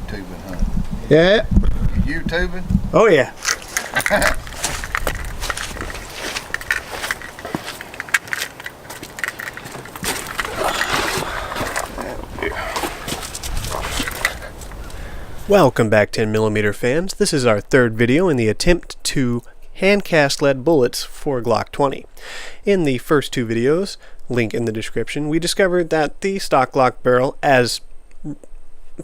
YouTubing, huh? Yeah. You YouTubing? Oh yeah. Welcome back 10mm fans. This is our third video in the attempt to hand-cast lead bullets for Glock 20. In the first two videos, link in the description, we discovered that the stock Glock barrel, as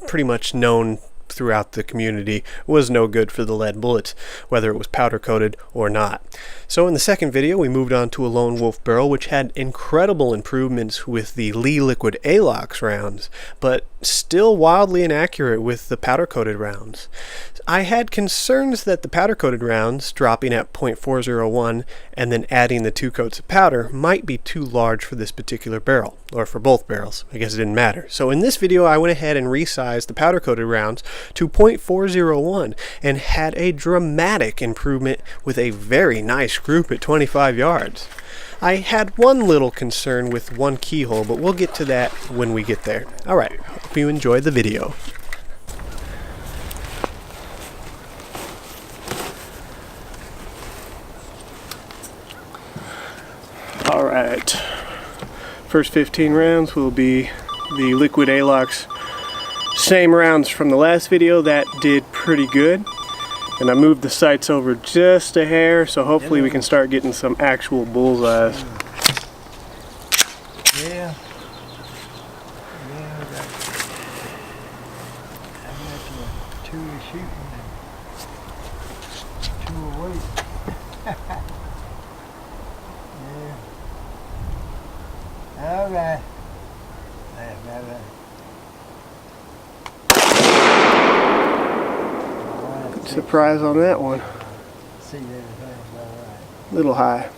pretty much known throughout the community, was no good for the lead bullets, whether it was powder coated or not. So in the second video we moved on to a lone wolf barrel which had incredible improvements with the Lee liquid Alox rounds, but still wildly inaccurate with the powder coated rounds. I had concerns that the powder coated rounds, dropping at .401 and then adding the 2 coats of powder, might be too large for this particular barrel, or for both barrels. I guess it didn't matter. So in this video I went ahead and resized the powder coated rounds to .401 and had a dramatic improvement with a very nice group at 25 yards. I had one little concern with one keyhole, but we'll get to that when we get there. Alright, hope you enjoy the video. Alright, first 15 rounds will be the liquid Alox. Same rounds from the last video, that did pretty good. And I moved the sights over just a hair, so hopefully we can start getting some actual bullseyes. Yeah. I got you 2 shooting and 2 away. Yeah. Alright. Surprise on that one. See everything's alright. Little high.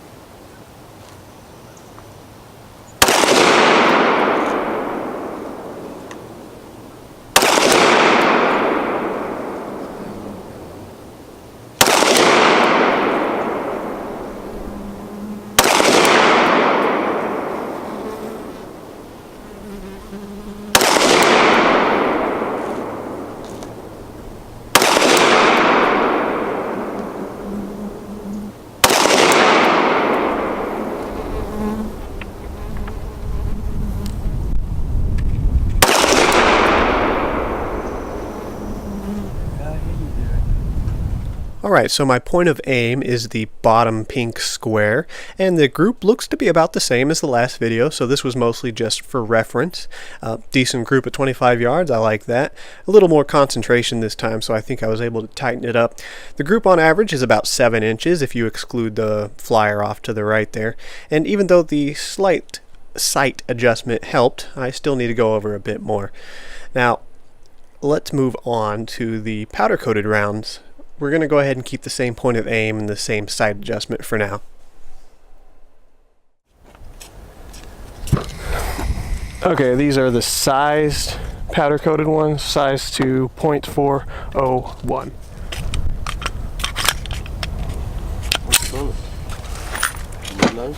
Alright, so my point of aim is the bottom pink square, and the group looks to be about the same as the last video, so this was mostly just for reference. Decent group at 25 yards, I like that. A little more concentration this time, so I think I was able to tighten it up. The group on average is about 7 inches if you exclude the flyer off to the right there, and even though the slight sight adjustment helped, I still need to go over a bit more. Now, let's move on to the powder coated rounds. We're going to go ahead and keep the same point of aim and the same sight adjustment for now. Okay, these are the sized powder coated ones, sized to .401. What's on it? No?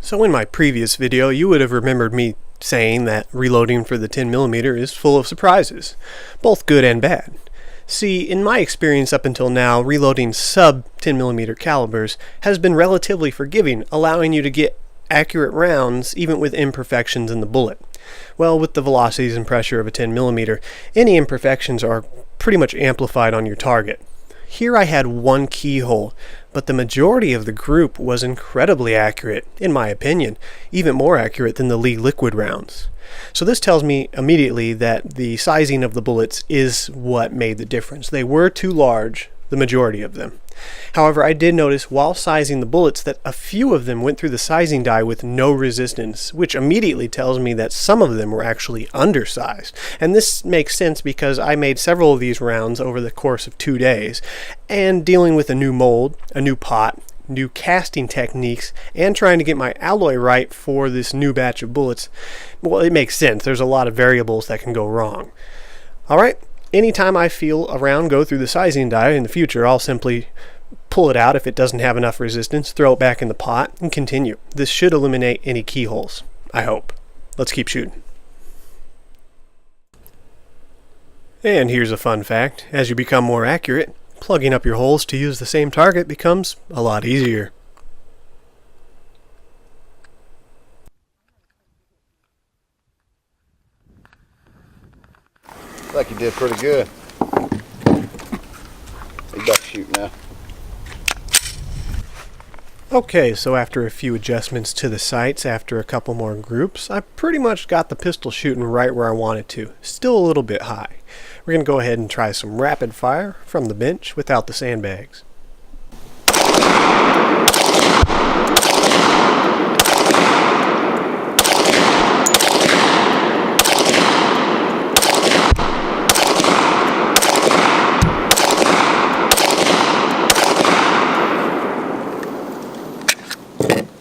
So in my previous video, you would have remembered me saying that reloading for the 10mm is full of surprises, both good and bad. See, in my experience up until now, reloading sub 10mm calibers has been relatively forgiving, allowing you to get accurate rounds even with imperfections in the bullet. Well, with the velocities and pressure of a 10mm, any imperfections are pretty much amplified on your target. Here I had one keyhole, but the majority of the group was incredibly accurate, in my opinion, even more accurate than the Lee liquid rounds. So this tells me immediately that the sizing of the bullets is what made the difference. They were too large, the majority of them. However, I did notice while sizing the bullets that a few of them went through the sizing die with no resistance, which immediately tells me that some of them were actually undersized. And this makes sense because I made several of these rounds over the course of 2 days, and dealing with a new mold, a new pot, new casting techniques, and trying to get my alloy right for this new batch of bullets, well, it makes sense. There's a lot of variables that can go wrong. Alright, anytime I feel a round go through the sizing die in the future, I'll simply pull it out if it doesn't have enough resistance, throw it back in the pot, and continue. This should eliminate any keyholes, I hope. Let's keep shooting. And here's a fun fact. As you become more accurate, plugging up your holes to use the same target becomes a lot easier. I think you did pretty good. You got to shoot now. Okay, so after a few adjustments to the sights, after a couple more groups, I pretty much got the pistol shooting right where I wanted to. Still a little bit high. We're going to go ahead and try some rapid fire from the bench without the sandbags.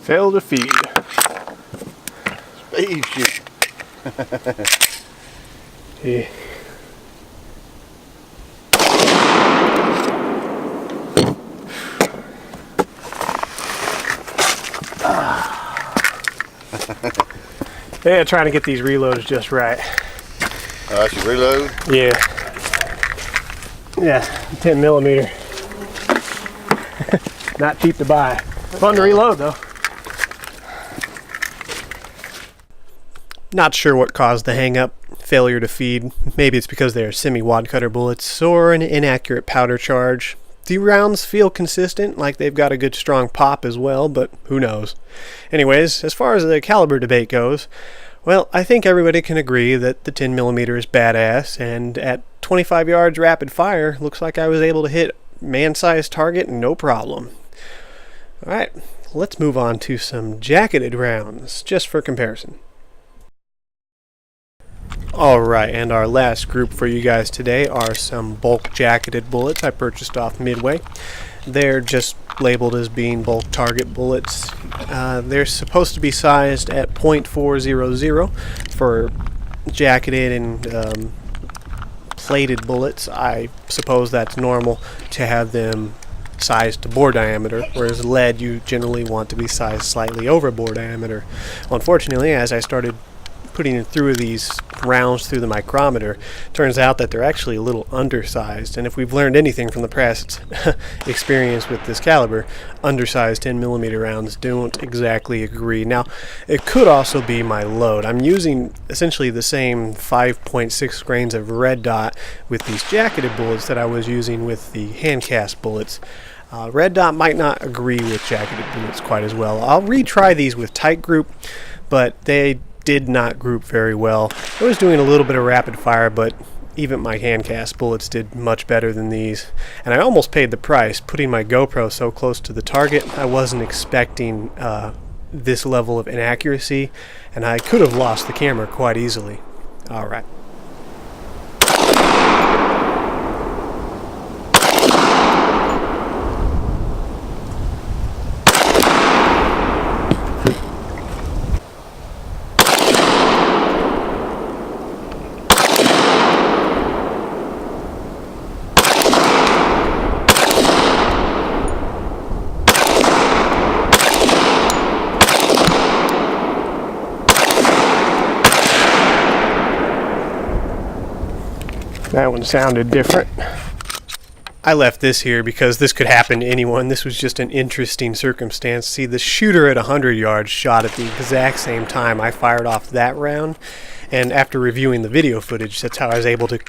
Fail to feed. Speed shoot. Yeah. Yeah, trying to get these reloads just right. I should reload. Yeah. Yeah, 10mm. Not cheap to buy. Fun to reload though. Not sure what caused the hang-up, failure to feed. Maybe it's because they are semi-wad cutter bullets or an inaccurate powder charge. The rounds feel consistent, like they've got a good strong pop as well, but who knows. Anyways, as far as the caliber debate goes, well, I think everybody can agree that the 10mm is badass, and at 25 yards rapid fire, looks like I was able to hit man-sized target no problem. Alright, let's move on to some jacketed rounds, just for comparison. Alright, and our last group for you guys today are some bulk jacketed bullets I purchased off Midway. They're just labeled as being bulk target bullets. They're supposed to be sized at .400 for jacketed and plated bullets. I suppose that's normal to have them sized to bore diameter, whereas lead you generally want to be sized slightly over bore diameter. Unfortunately, as I started putting through these rounds through the micrometer, turns out that they're actually a little undersized, and if we've learned anything from the past experience with this caliber, undersized 10mm rounds don't exactly agree. Now, it could also be my load. I'm using essentially the same 5.6 grains of RedDot with these jacketed bullets that I was using with the hand cast bullets. RedDot might not agree with jacketed bullets quite as well. I'll retry these with tight group, but they did not group very well. I was doing a little bit of rapid fire, but even my hand cast bullets did much better than these. And I almost paid the price, putting my GoPro so close to the target. I wasn't expecting this level of inaccuracy, and I could have lost the camera quite easily. Alright. That one sounded different. I left this here because this could happen to anyone. This was just an interesting circumstance. See, the shooter at 100 yards shot at the exact same time I fired off that round, and after reviewing the video footage, that's how I was able to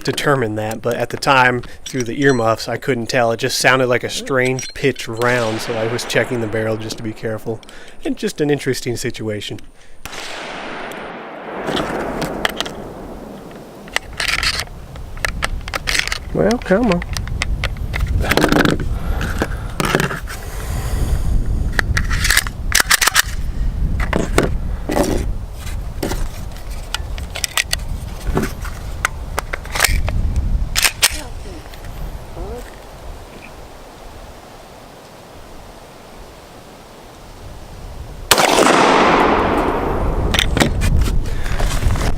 determine that. But at the time, through the earmuffs, I couldn't tell. It just sounded like a strange pitch round, so I was checking the barrel just to be careful. And just an interesting situation. Well, come on.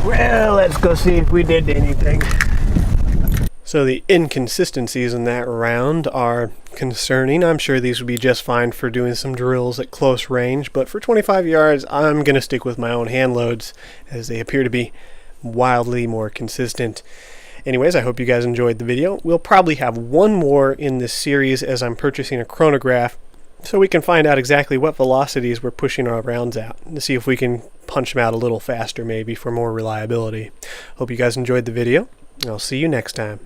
Well, let's go see if we did anything. So the inconsistencies in that round are concerning. I'm sure these would be just fine for doing some drills at close range, but for 25 yards, I'm going to stick with my own hand loads, as they appear to be wildly more consistent. Anyways, I hope you guys enjoyed the video. We'll probably have one more in this series as I'm purchasing a chronograph, so we can find out exactly what velocities we're pushing our rounds out, to see if we can punch them out a little faster maybe for more reliability. Hope you guys enjoyed the video. I'll see you next time.